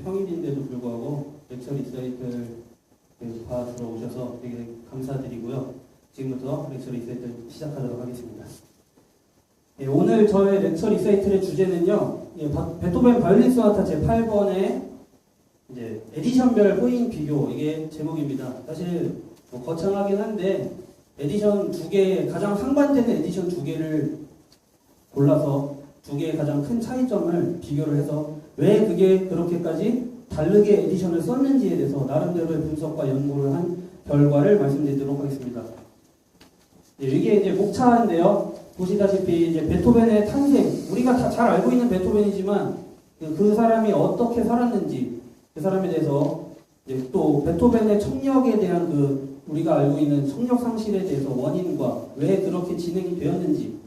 평일인데도 불구하고 렉처 리사이트를 봐 들어오셔서 되게 감사드리고요. 지금부터 렉처 리사이트를 시작하도록 하겠습니다. 예, 오늘 저의 렉처 리사이트의 주제는요, 베토벤 바이올린 소나타 제8번의 이제 에디션별 호인 비교, 이게 제목입니다. 사실 거창하긴 한데 에디션 두 개, 가장 상반되는 에디션 두 개를 골라서 두 개의 가장 큰 차이점을 비교를 해서 왜 그게 그렇게까지 다르게 에디션을 썼는지에 대해서 나름대로의 분석과 연구를 한 결과를 말씀드리도록 하겠습니다. 이게 이제 목차인데요. 보시다시피 이제 베토벤의 탄생, 우리가 다 잘 알고 있는 베토벤이지만 그 사람이 어떻게 살았는지, 그 사람에 대해서 이제 또 베토벤의 청력에 대한 우리가 알고 있는 청력 상실에 대해서 원인과 왜 그렇게 진행이 되었는지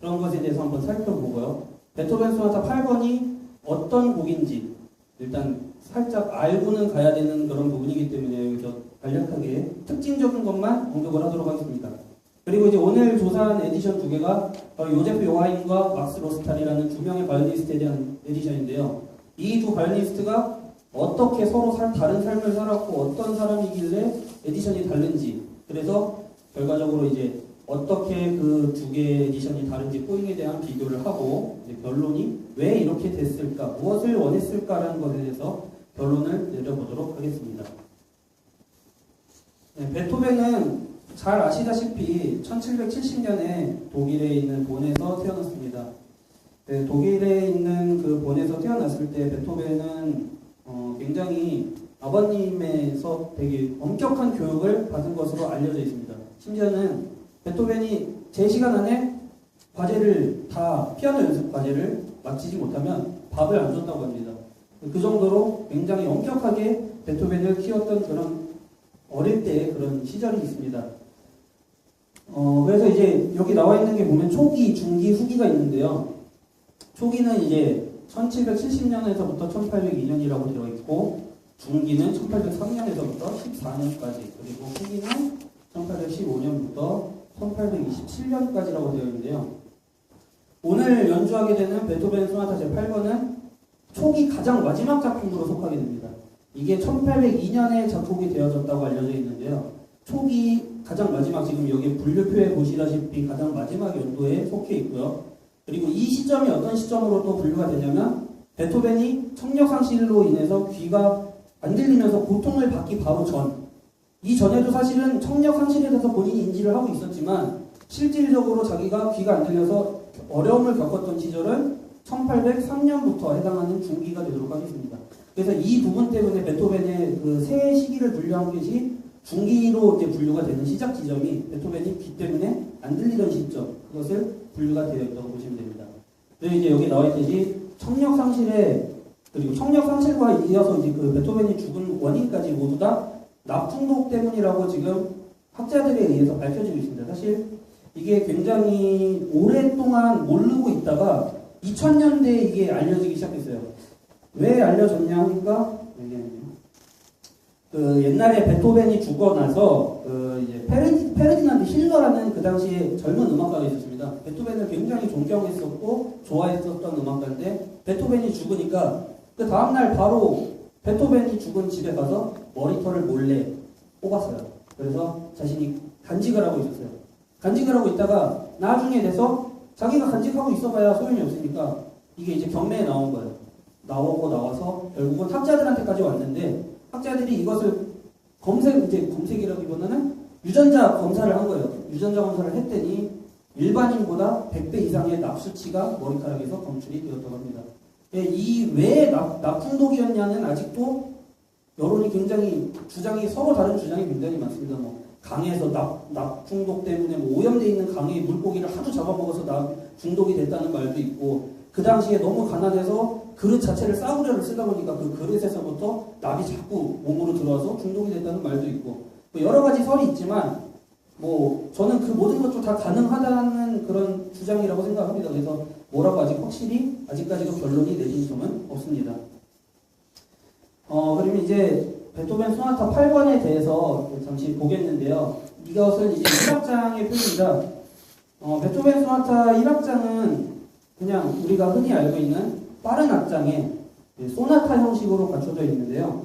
그런 것에 대해서 한번 살펴보고요. 베토벤 소나타 8번이 어떤 곡인지 일단 살짝 알고는 가야 되는 그런 부분이기 때문에 여기서 간략하게 특징적인 것만 언급을 하도록 하겠습니다. 그리고 이제 오늘 조사한 에디션 두 개가 바로 요제프 요하임과 막스 로스탈이라는 두 명의 바이올리니스트에 대한 에디션인데요. 이 두 바이올리니스트가 어떻게 서로 다른 삶을 살았고 어떤 사람이길래 에디션이 다른지, 그래서 결과적으로 이제 어떻게 그 두 개의 에디션이 다른지 포잉에 대한 비교를 하고 이제 결론이 왜 이렇게 됐을까, 무엇을 원했을까라는 것에 대해서 결론을 내려보도록 하겠습니다. 네, 베토벤은 잘 아시다시피 1770년에 독일에 있는 본에서 태어났습니다. 네, 독일에 있는 그 본에서 태어났을 때 베토벤은 굉장히 아버님에서 되게 엄격한 교육을 받은 것으로 알려져 있습니다. 심지어는 베토벤이 제 시간 안에 피아노 연습 과제를 마치지 못하면 밥을 안 줬다고 합니다. 그 정도로 굉장히 엄격하게 베토벤을 키웠던 그런 어릴 때의 그런 시절이 있습니다. 그래서 이제 여기 나와 있는 게 보면 초기, 중기, 후기가 있는데요. 초기는 이제 1770년에서부터 1802년이라고 되어 있고, 중기는 1803년에서부터 14년까지, 그리고 후기는 1815년부터 1827년까지라고 되어 있는데요. 오늘 연주하게 되는 베토벤 소나타 제8번은 초기 가장 마지막 작품으로 속하게 됩니다. 이게 1802년에 작곡이 되어졌다고 알려져 있는데요. 초기 가장 마지막, 지금 여기 분류표에 보시다시피 가장 마지막 연도에 속해 있고요. 그리고 이 시점이 어떤 시점으로 또 분류가 되냐면 베토벤이 청력 상실로 인해서 귀가 안 들리면서 고통을 받기 바로 전, 이 전에도 사실은 청력 상실에 대해서 본인이 인지를 하고 있었지만 실질적으로 자기가 귀가 안 들려서 어려움을 겪었던 시절은 1803년부터 해당하는 중기가 되도록 하겠습니다. 그래서 이 부분 때문에 베토벤의 그 세 시기를 분류한 것이 중기로 이제 분류가 되는 시작 지점이 베토벤이 귀 때문에 안 들리던 시점, 그것을 분류가 되어 있다고 보시면 됩니다. 그리고 이제 여기 나와 있듯이 청력 상실에, 그리고 청력 상실과 이어서 이제 그 베토벤이 죽은 원인까지 모두 다 납중독 때문이라고 지금 학자들에 의해서 밝혀지고 있습니다. 사실 이게 굉장히 오랫동안 모르고 있다가 2000년대에 이게 알려지기 시작했어요. 왜 알려졌냐 하니까 옛날에 베토벤이 죽고 나서 이제 페르디난드 힐러라는 그 당시에 젊은 음악가가 있었습니다. 베토벤을 굉장히 존경했었고 좋아했었던 음악가인데 베토벤이 죽으니까 그 다음날 바로 베토벤이 죽은 집에 가서 머리털을 몰래 뽑았어요. 그래서 자신이 간직을 하고 있었어요. 간직을 하고 있다가 나중에 돼서 자기가 간직하고 있어봐야 소용이 없으니까 이게 이제 경매에 나온 거예요. 나와서 결국은 학자들한테까지 왔는데 학자들이 이것을 검색이라기보다는 유전자 검사를 한 거예요. 유전자 검사를 했더니 일반인보다 100배 이상의 납수치가 머리카락에서 검출이 되었다고 합니다. 이 왜 납중독이었냐는 아직도 여론이 굉장히 서로 다른 주장이 굉장히 많습니다. 강에서 납중독 때문에 오염되어 있는 강의 물고기를 하도 잡아먹어서 납중독이 됐다는 말도 있고, 그 당시에 너무 가난해서 그릇 자체를 싸구려를 쓰다 보니까 그 그릇에서부터 납이 자꾸 몸으로 들어와서 중독이 됐다는 말도 있고, 여러 가지 설이 있지만 저는 그 모든 것도 다 가능하다는 그런 주장이라고 생각합니다. 그래서 뭐라고 확실히 아직까지도 결론이 내린 점은 없습니다. 그러면 이제 베토벤 소나타 8번에 대해서 잠시 보겠는데요. 이것은 이제 1악장의 표입니다. 베토벤 소나타 1악장은 그냥 우리가 흔히 알고 있는 빠른 악장에 소나타 형식으로 갖춰져 있는데요.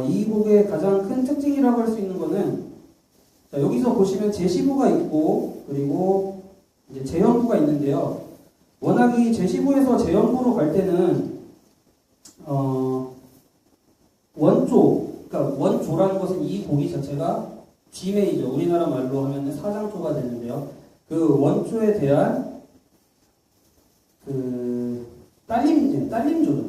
이 곡의 가장 큰 특징이라고 할 수 있는 거는, 자, 여기서 보시면 제시부가 있고, 그리고 이제 제연부가 있는데요. 워낙 이 제시부에서 제연부로 갈 때는, 그러니까 원조라는 것은 이 곡이 자체가 G 메이저, 우리나라 말로 하면 사장조가 되는데요. 그 원조에 대한 그 딸림조로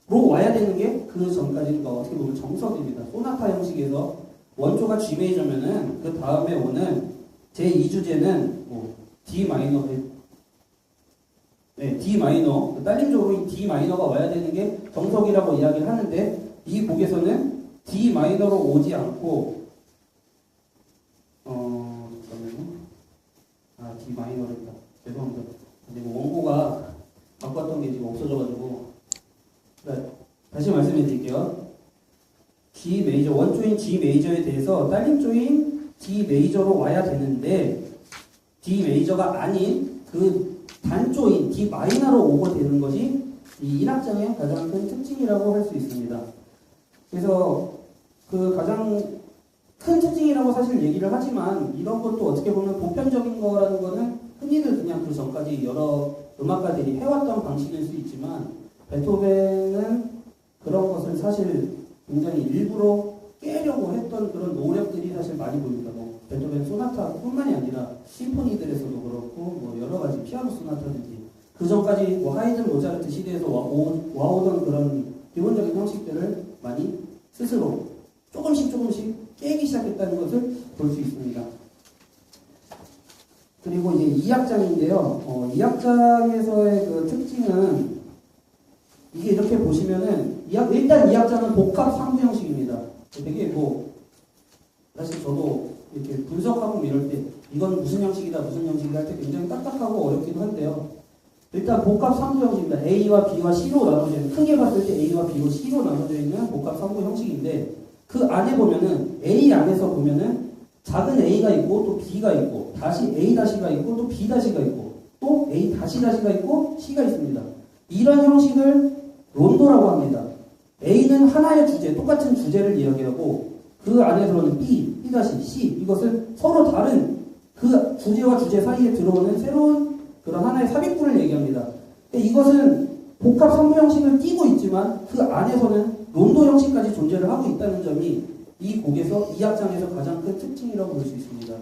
와야 되는 게 그 전까지는 어떻게 보면 정석입니다. 소나타 형식에서 원조가 G 메이저면은 그 다음에 오는 제2주제는 D 마이너, D 마이너, 딸림조로 D 마이너가 와야 되는 게 정석이라고 이야기를 하는데, 이 곡에서는 D 마이너로 오지 않고, D 마이너랬다. 죄송합니다. 근데 원고가 갖고 왔던 게 지금 없어져가지고, 다시 말씀해 드릴게요. G 메이저, 원조인 G 메이저에 대해서 딸림조인 D 메이저로 와야 되는데, D 메이저가 아닌 그 단조인 D 마이너로 오고 되는 것이 이 1악장의 가장 큰 특징이라고 할 수 있습니다. 그래서 그 가장 큰 특징이라고 사실 얘기를 하지만, 이런 것도 어떻게 보면 보편적인 거라는 거는 흔히들 그냥 그 전까지 여러 음악가들이 해왔던 방식일 수 있지만, 베토벤은 그런 것을 사실 굉장히 일부러 깨려고 했던 그런 노력들이 사실 많이 보입니다. 베토벤 소나타뿐만이 아니라 심포니들에서도 그렇고, 여러 가지 피아노 소나타든지 그 전까지 하이든 모차르트 시대에서 와오던 그런 기본적인 형식들을 많이 스스로 조금씩 깨기 시작했다는 것을 볼 수 있습니다. 그리고 이제 2악장인데요. 2악장에서의 그 특징은, 이게 이렇게 보시면은, 일단 2악장은 복합 3부 형식입니다. 되게 사실 저도 이렇게 분석하고 이럴 때, 이건 무슨 형식이다 할 때 굉장히 딱딱하고 어렵기도 한데요. 일단 복합 3부 형식입니다. A와 B와 C로 나눠져 있는, 크게 봤을 때 A와 B와 C로 나눠져 있는 복합 3부 형식인데, 그 안에 보면은, A 안에서 보면은, 작은 A가 있고, 또 B가 있고, 다시 A-가 있고, 또 B-가 있고, 또 A-가 있고, C가 있습니다. 이런 형식을 론도라고 합니다. A는 하나의 주제, 똑같은 주제를 이야기하고, 그 안에서는 B, C, 이것을 서로 다른 그 주제와 주제 사이에 들어오는 새로운 그런 하나의 삽입구를 얘기합니다. 이것은 복합 3부 형식을 띠고 있지만, 그 안에서는 론도 형식까지 존재를 하고 있다는 점이 이 곡에서 2악장에서 가장 큰 특징이라고 볼 수 있습니다.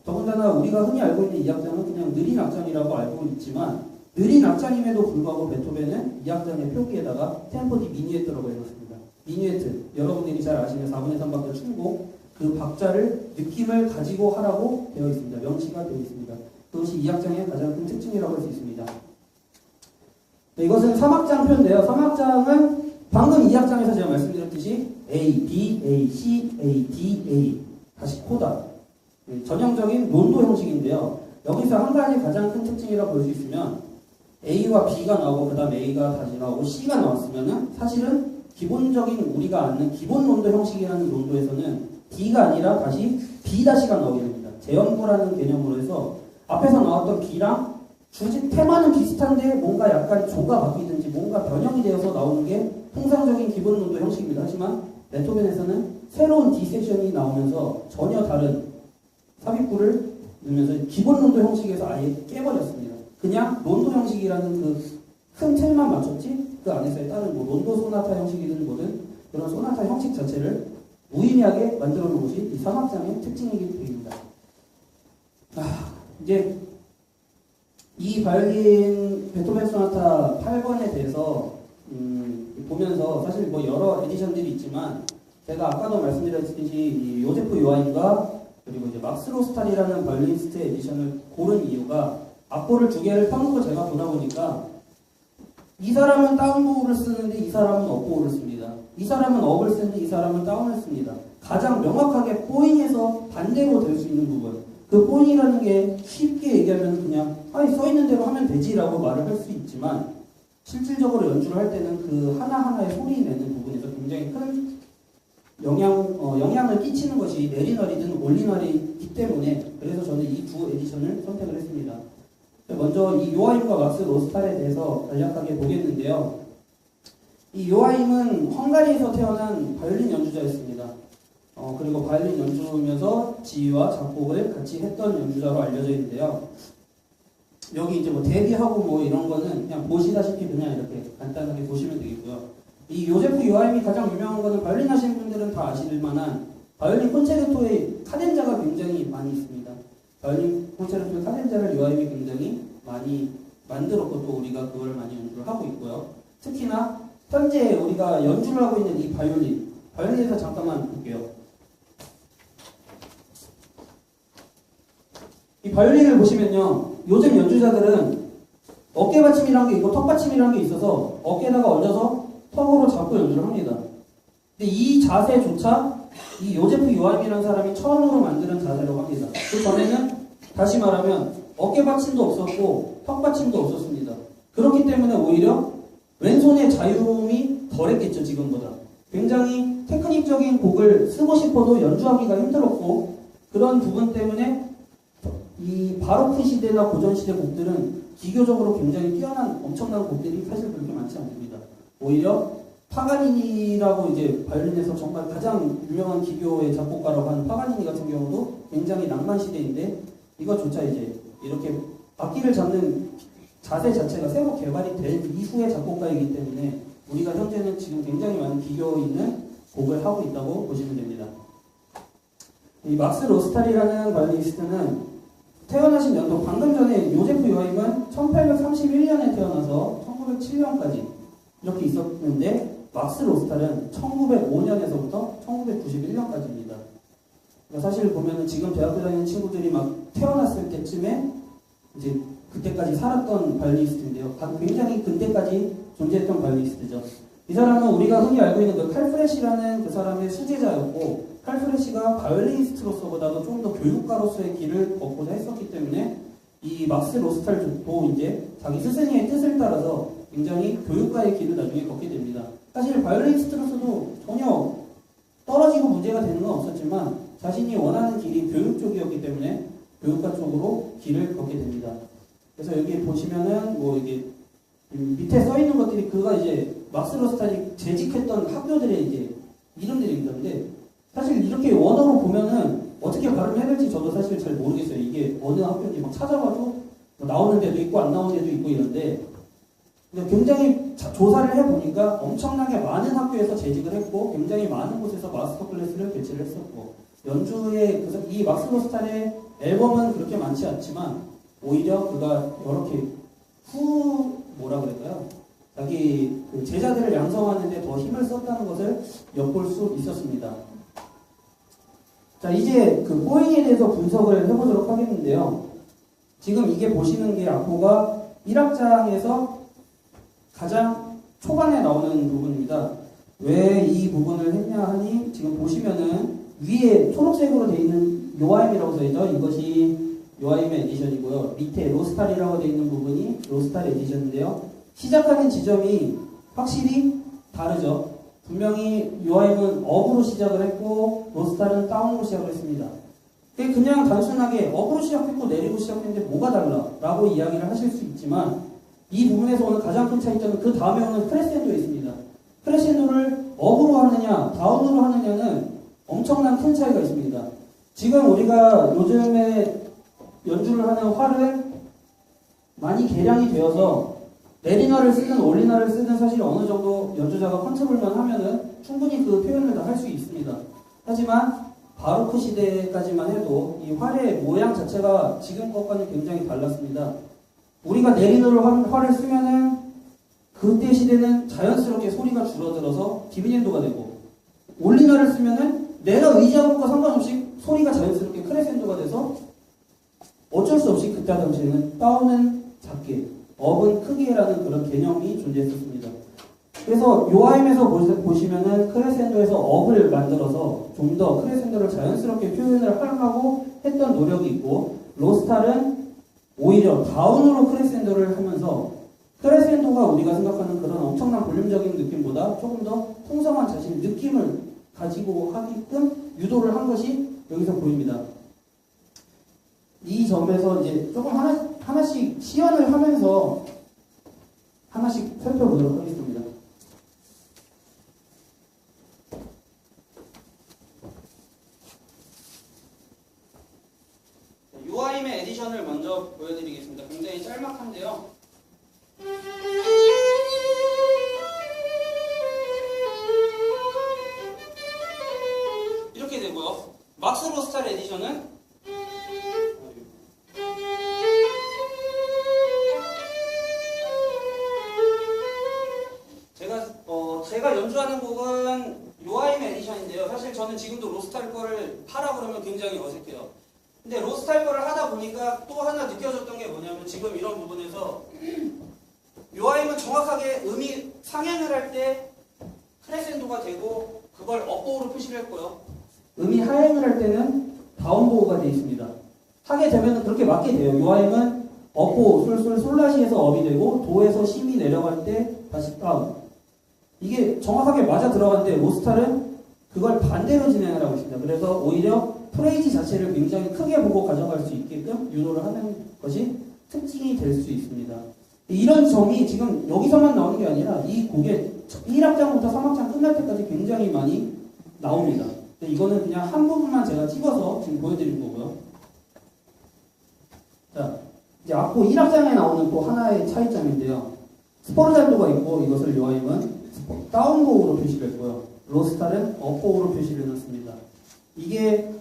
더군다나 우리가 흔히 알고 있는 2악장은 그냥 느린 악장이라고 알고 있지만, 느린 악장임에도 불구하고 베토벤은 2악장의 표기에다가 템포 디 미니에트라고 해놨습니다. 미니에트, 여러분들이 잘 아시는 4분의 3박자 춤곡, 그 박자를, 느낌을 가지고 하라고 되어 있습니다. 명시가 되어 있습니다. 그것이 2악장의 가장 큰 특징이라고 할 수 있습니다. 네, 이것은 3악장 표인데요. 3악장은 방금 2악장에서 제가 말씀드렸듯이 A, B, A, C, A, D, A, 다시 코다. 네, 전형적인 론도 형식인데요. 여기서 한 가지 가장 큰 특징이라고 볼 수 있으면, A와 B가 나오고 그 다음 A가 다시 나오고 C가 나왔으면은 사실은 기본적인 우리가 아는 기본 론도 형식이라는 론도에서는 D가 아니라 다시 B-가 나오게 됩니다. 재연부라는 개념으로 해서 앞에서 나왔던 B랑 주제 테마는 비슷한데 뭔가 약간 조가 바뀌든지 뭔가 변형이 되어서 나오는 게 통상적인 기본 론도 형식입니다. 하지만 베토벤에서는 새로운 D 섹션이 나오면서 전혀 다른 삽입구를 넣으면서 기본 론도 형식에서 아예 깨버렸습니다. 그냥 론도 형식이라는 그 큰 틀만 맞췄지, 그 안에서의 다른 론도 소나타 형식이든 뭐든 그런 소나타 형식 자체를 무의미하게 만들어 놓은 것이 이 3악장의 특징이기 때문입니다. 이제 이 바이올린 베토벤 소나타 8번에 대해서 보면서 사실 여러 에디션들이 있지만, 제가 아까도 말씀드렸듯이 이 요제프 요하임과 그리고 이제 막스 로스탈이라는 바이올리니스트의 에디션을 고른 이유가, 악보를 두 개를 펴놓고 제가 보다 보니까 이 사람은 다운보를 쓰는데 이 사람은 업보를 씁니다. 이 사람은 업을 쓰는데 이 사람은 다운을 씁니다. 가장 명확하게 포인에서 반대로 될 수 있는 부분, 그 포인이라는 게 쉽게 얘기하면 그냥 써있는 대로 하면 되지라고 말을 할 수 있지만, 실질적으로 연주를 할 때는 그 하나하나의 소리 내는 부분에서 굉장히 큰 영향을 끼치는 것이 내리너리든 올리너리이기 때문에, 그래서 저는 이 두 에디션을 선택을 했습니다. 먼저 이 요하임과 막스 로스탈에 대해서 간략하게 보겠는데요. 이 요하임은 헝가리에서 태어난 바이올린 연주자였습니다. 그리고 바이올린 연주면서 지휘와 작곡을 같이 했던 연주자로 알려져 있는데요. 여기 이제 뭐 데뷔하고 뭐 이런 거는 그냥 보시다시피 그냥 이렇게 간단하게 보시면 되겠고요. 이 요제프 요하임이 가장 유명한 거는 바이올린 하시는 분들은 다 아실 만한 바이올린 콘체르토의 카덴자가 굉장히 많이 있습니다. 바이올린 콘체르토의 카덴자를 요하임이 굉장히 많이 만들었고 또 우리가 그걸 많이 연주를 하고 있고요. 특히나 현재 우리가 연주를 하고 있는 이 바이올린에서 잠깐만 볼게요. 이 바이올린을 보시면요, 요즘 연주자들은 어깨받침이란 게 있고 턱받침이란 게 있어서 어깨에다가 얹어서 턱으로 잡고 연주를 합니다. 근데 이 자세조차 이 요제프 요하임이라는 사람이 처음으로 만드는 자세라고 합니다. 그 전에는 다시 말하면 어깨받침도 없었고 턱받침도 없었습니다. 그렇기 때문에 오히려 왼손의 자유로움이 덜했겠죠, 지금보다. 굉장히 테크닉적인 곡을 쓰고 싶어도 연주하기가 힘들었고, 그런 부분 때문에 이 바로크 시대나 고전 시대 곡들은 기교적으로 굉장히 뛰어난 엄청난 곡들이 사실 그렇게 많지 않습니다. 오히려 파가니니라고 이제 바이올린에서 정말 가장 유명한 기교의 작곡가라고 하는 파가니니 같은 경우도 굉장히 낭만 시대인데, 이것조차 이제 이렇게 악기를 잡는 자세 자체가 새로 개발이 된 이후의 작곡가이기 때문에 우리가 현재는 지금 굉장히 많은 기교 있는 곡을 하고 있다고 보시면 됩니다. 이 막스 로스탈이라는 바이올리니스트는 태어나신 연도, 방금 전에 요제프 요하임은 1831년에 태어나서 1907년까지 이렇게 있었는데, 막스 로스탈은 1905년에서부터 1991년까지입니다. 그러니까 사실 보면은 지금 대학교 다니는 친구들이 막 태어났을 때쯤에 이제 그때까지 살았던 바이올리니스트인데요. 굉장히 근대까지 존재했던 바이올리니스트죠. 이 사람은 우리가 흔히 알고 있는 그 칼프레시라는 그 사람의 수제자였고, 칼프레시가 바이올리니스트로서보다도 좀 더 교육가로서의 길을 걷고자 했었기 때문에 이 막스 로스탈도 이제 자기 스승의 뜻을 따라서 굉장히 교육가의 길을 나중에 걷게 됩니다. 사실 바이올리니스트로서도 전혀 떨어지고 문제가 되는 건 없었지만 자신이 원하는 길이 교육 쪽이었기 때문에 교육가 쪽으로 길을 걷게 됩니다. 그래서 여기 보시면은 뭐 이게 밑에 써 있는 것들이 그가 이제 막스 로스탈이 재직했던 학교들의 이제 이름들입니다. 근데 사실 이렇게 원어로 보면은 어떻게 발음해야 될지 저도 사실 잘 모르겠어요. 이게 어느 학교인지 막 찾아봐도 나오는 데도 있고 안 나오는 데도 있고 이런데, 근데 굉장히 조사를 해보니까 엄청나게 많은 학교에서 재직을 했고 굉장히 많은 곳에서 마스터 클래스를 개최를 했었고, 연주의 이 막스 로스탈의 앨범은 그렇게 많지 않지만 오히려 그가 이렇게 뭐라 그럴까요? 자기 그 제자들을 양성하는데 더 힘을 썼다는 것을 엿볼 수 있었습니다. 자, 이제 그 포잉에 대해서 분석을 해보도록 하겠는데요. 지금 이게 보시는 게 악보가 1악장에서 가장 초반에 나오는 부분입니다. 왜 이 부분을 했냐 하니, 지금 보시면은 위에 초록색으로 되어 있는 요하임이라고 써있죠. 이것이 요하임의 에디션이고요. 밑에 로스탈이라고 되어 있는 부분이 로스탈 에디션인데요. 시작하는 지점이 확실히 다르죠. 분명히 요하임은 업으로 시작을 했고 로스탈은 다운으로 시작을 했습니다. 그냥 단순하게 업으로 시작했고 내리고 시작했는데 뭐가 달라? 라고 이야기를 하실 수 있지만, 이 부분에서 오는 가장 큰 차이점은 그 다음에 오는 크레센도에 있습니다. 크레센도를 업으로 하느냐 다운으로 하느냐는 엄청난 큰 차이가 있습니다. 지금 우리가 요즘에 연주를 하는 활을 많이 개량이 되어서 내리나를 쓰든 올리나를 쓰든 사실 어느 정도 연주자가 컨트롤만 하면은 충분히 그 표현을 다 할 수 있습니다. 하지만 바로크 시대까지만 해도 이 활의 모양 자체가 지금 것과는 굉장히 달랐습니다. 우리가 내리노를 활을 쓰면은 그때 시대는 자연스럽게 소리가 줄어들어서 디미넨도가 되고, 올리나를 쓰면은 내가 의지한 것과 상관없이 소리가 자연스럽게 크레센도가 돼서 어쩔 수 없이 그때 당시에는 다운은 작게, 업은 크게라는 그런 개념이 존재했었습니다. 그래서 요하임에서 보시면은 크레센도에서 업을 만들어서 좀 더 크레센도를 자연스럽게 표현을 하려고 했던 노력이 있고, 로스탈은 오히려 다운으로 크레센도를 하면서 크레센도가 우리가 생각하는 그런 엄청난 볼륨적인 느낌보다 조금 더 풍성한 자신의 느낌을 가지고 하게끔 유도를 한 것이 여기서 보입니다. 이 점에서 이제 조금 하나씩 시연을 하면서 하나씩 살펴보도록 하겠습니다. 에디션을 먼저 보여드리겠습니다. 굉장히 짤막한데요. 이렇게 되고요. 막스 로스탈 에디션은 제가 연주하는 곡은 요아임 에디션인데요. 사실 저는 지금도 로스탈 거를 하라 그러면 굉장히 어색해요. 근데 로스탈 거를 하다 보니까 또 하나 느껴졌던 게 뭐냐면 지금 이런 부분에서 요아임은 정확하게 음이 상향을 할 때 크레센도가 되고 그걸 업보호로 표시를 했고요. 음이 하향을 할 때는 다운보호가 되어 있습니다. 하게 되면 그렇게 맞게 돼요. 요아임은 업보호, 솔라시에서 업이 되고 도에서 시미 내려갈 때 다시 다운. 이게 정확하게 맞아 들어가는데 로스탈은 그걸 반대로 진행을 하고 있습니다. 그래서 오히려 프레이즈 자체를 굉장히 크게 보고 가져갈 수 있게끔 유도를 하는 것이 특징이 될 수 있습니다. 이런 점이 지금 여기서만 나오는 게 아니라 이 곡에 1악장부터 3악장 끝날 때까지 굉장히 많이 나옵니다. 이거는 그냥 한 부분만 제가 찍어서 지금 보여드린 거고요. 자, 이제 악보 1악장에 나오는 또 하나의 차이점인데요. 스포르잔도가 있고 이것을 요아임은 다운보호로 표시를 했고요. 로스탈은 업보호로 표시를 해놨습니다. 이게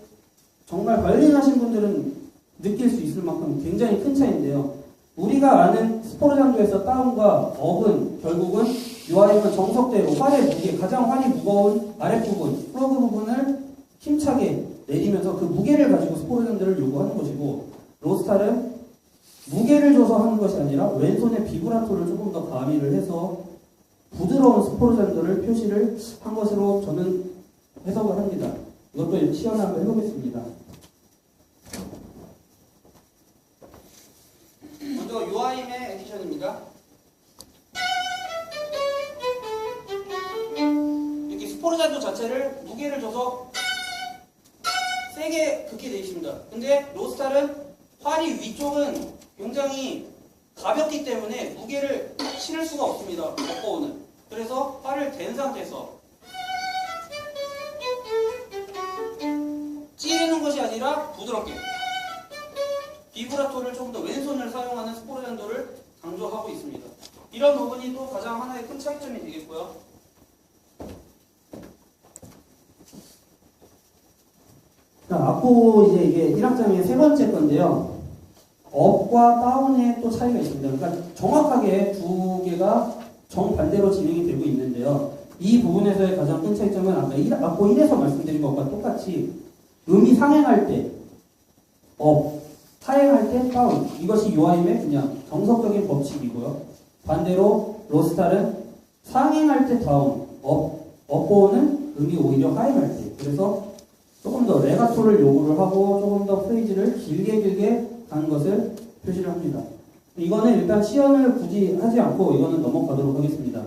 정말 바이올린 하신 분들은 느낄 수 있을 만큼 굉장히 큰 차이인데요. 우리가 아는 스포르잔도에서 다운과 업은 결국은 요아임은 정석대로 활의 무게, 가장 활이 무거운 아랫부분, 플러그 부분을 힘차게 내리면서 그 무게를 가지고 스포르잔도를 요구하는 것이고, 로스탈은 무게를 줘서 하는 것이 아니라 왼손의 비브라토를 조금 더 가미를 해서 부드러운 스포르잔도를 표시를 한 것으로 저는 해석을 합니다. 이것도 시연을 한번 해보겠습니다. 먼저 요아임의 에디션입니다. 이렇게 스포르잔도 자체를 무게를 줘서 세게 긋게 되어 있습니다. 근데 로스탈은 활이 위쪽은 굉장히 가볍기 때문에 무게를 실을 수가 없습니다. 업보호는. 그래서 활을 댄 상태에서 찌르는 것이 아니라 부드럽게 비브라토를 조금 더 왼손을 사용하는 스포르잔도를 강조하고 있습니다. 이런 부분이 또 가장 하나의 큰 차이점이 되겠고요. 자, 악보 이제 이게 1악장의 세 번째 건데요. 업과 다운의 또 차이가 있습니다. 그러니까 정확하게 두 개가 정반대로 진행이 되고 있는데요. 이 부분에서의 가장 큰 차이점은 아까 악보 1에서 말씀드린 것과 똑같이 음이 상행할 때 업, 하행할 때 다운. 이것이 요아임의 그냥 정석적인 법칙이고요. 반대로 로스탈은 상행할 때 다운, 업보는 음이 오히려 하행할 때. 그래서 조금 더 레가토를 요구를 하고 조금 더 프레이즈를 길게 가는 것을 표시를 합니다. 이거는 일단 시연을 굳이 하지 않고 이거는 넘어가도록 하겠습니다.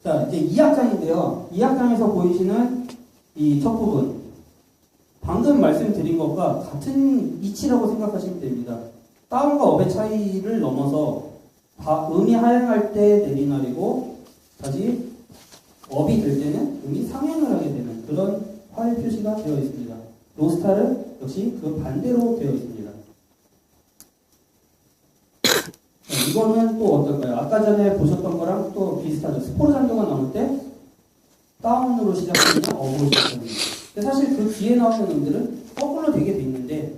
자, 이제 2악장인데요. 2악장에서 보이시는 이 첫 부분. 방금 말씀드린 것과 같은 이치라고 생각하시면 됩니다. 다운과 업의 차이를 넘어서 음이 하향할 때 내리날이고 다시 업이 될 때는 음이 상향을 하게 되는 그런 활 표시가 되어 있습니다. 로스탈은 역시 그 반대로 되어 있습니다. 이거는 또 어떨까요? 아까 전에 보셨던 거랑 또 비슷하죠. 스포르잔도가 나올 때 다운으로 시작하면 업으로 시작합니다. 근데 사실 그 뒤에 나오는 음들은 거꾸로 되게 돼 있는데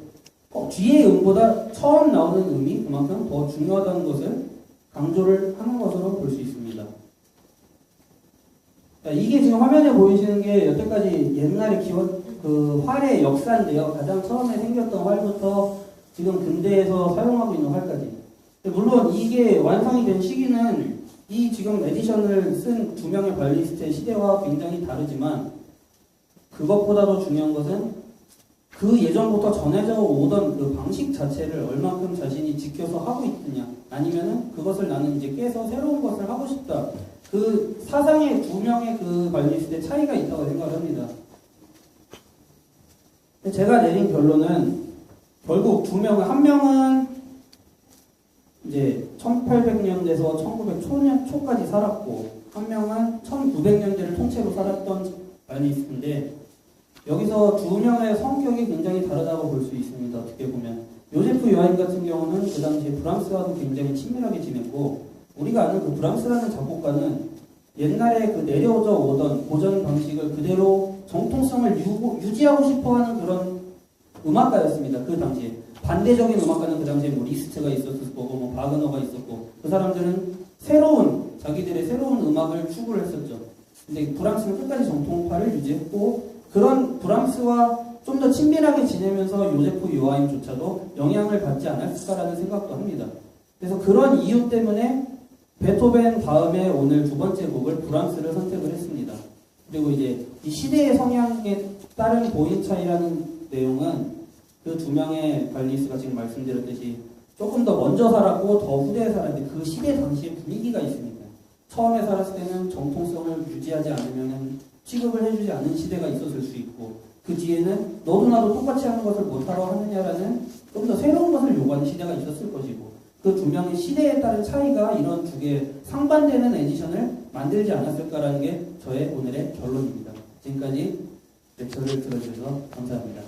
뒤의 음보다 처음 나오는 음이 그만큼 더 중요하다는 것을 강조를 하는 것으로 볼 수 있습니다. 자, 이게 지금 화면에 보이시는 게 여태까지 옛날에 그 활의 역사인데요. 가장 처음에 생겼던 활부터 지금 근대에서 사용하고 있는 활까지. 물론 이게 완성이 된 시기는 이 지금 에디션을 쓴 두 명의 바이올리니스트의 시대와 굉장히 다르지만 그것보다도 중요한 것은 그 예전부터 전해져 오던 그 방식 자체를 얼만큼 자신이 지켜서 하고 있느냐 아니면은 그것을 나는 이제 깨서 새로운 것을 하고 싶다. 그 사상의 두 명의 그 바이올리니스트의 차이가 있다고 생각을 합니다. 제가 내린 결론은 결국 두 명은 한 명은 이제 1800년대에서 1900 초까지 살았고 한 명은 1900년대를 통째로 살았던 바이올리니스트인데 여기서 두 명의 성격이 굉장히 다르다고 볼 수 있습니다. 어떻게 보면 요제프 요하임 같은 경우는 그 당시에 브람스와도 굉장히 친밀하게 지냈고, 우리가 아는 그 브람스라는 작곡가는 옛날에 그 내려오져 오던 고전 방식을 그대로 정통성을 유지하고 싶어하는 그런 음악가였습니다. 그 당시에 반대적인 음악가는 그 당시에 뭐 리스트가 있었을 거고 뭐 바그너가 있었고, 그 사람들은 자기들의 새로운 음악을 추구를 했었죠. 근데 브람스는 끝까지 정통파를 유지했고, 그런 브람스와 좀 더 친밀하게 지내면서 요제프 요하임조차도 영향을 받지 않았을까라는 생각도 합니다. 그래서 그런 이유 때문에 베토벤 다음에 오늘 두 번째 곡을 브람스를 선택을 했습니다. 그리고 이제 이 시대의 성향에 따른 보인 차이라는 내용은 그 두 명의 발리스트가 지금 말씀드렸듯이 조금 더 먼저 살았고 더 후대에 살았는데 그 시대 당시의 분위기가 있습니다. 처음에 살았을 때는 정통성을 유지하지 않으면 취급을 해주지 않은 시대가 있었을 수 있고, 그 뒤에는 너도 나도 똑같이 하는 것을 못하러 하느냐라는 좀 더 새로운 것을 요구하는 시대가 있었을 것이고, 그 두 명의 시대에 따른 차이가 이런 두 개의 상반되는 에디션을 만들지 않았을까라는 게 저의 오늘의 결론입니다. 지금까지 렉처를 들어주셔서 감사합니다.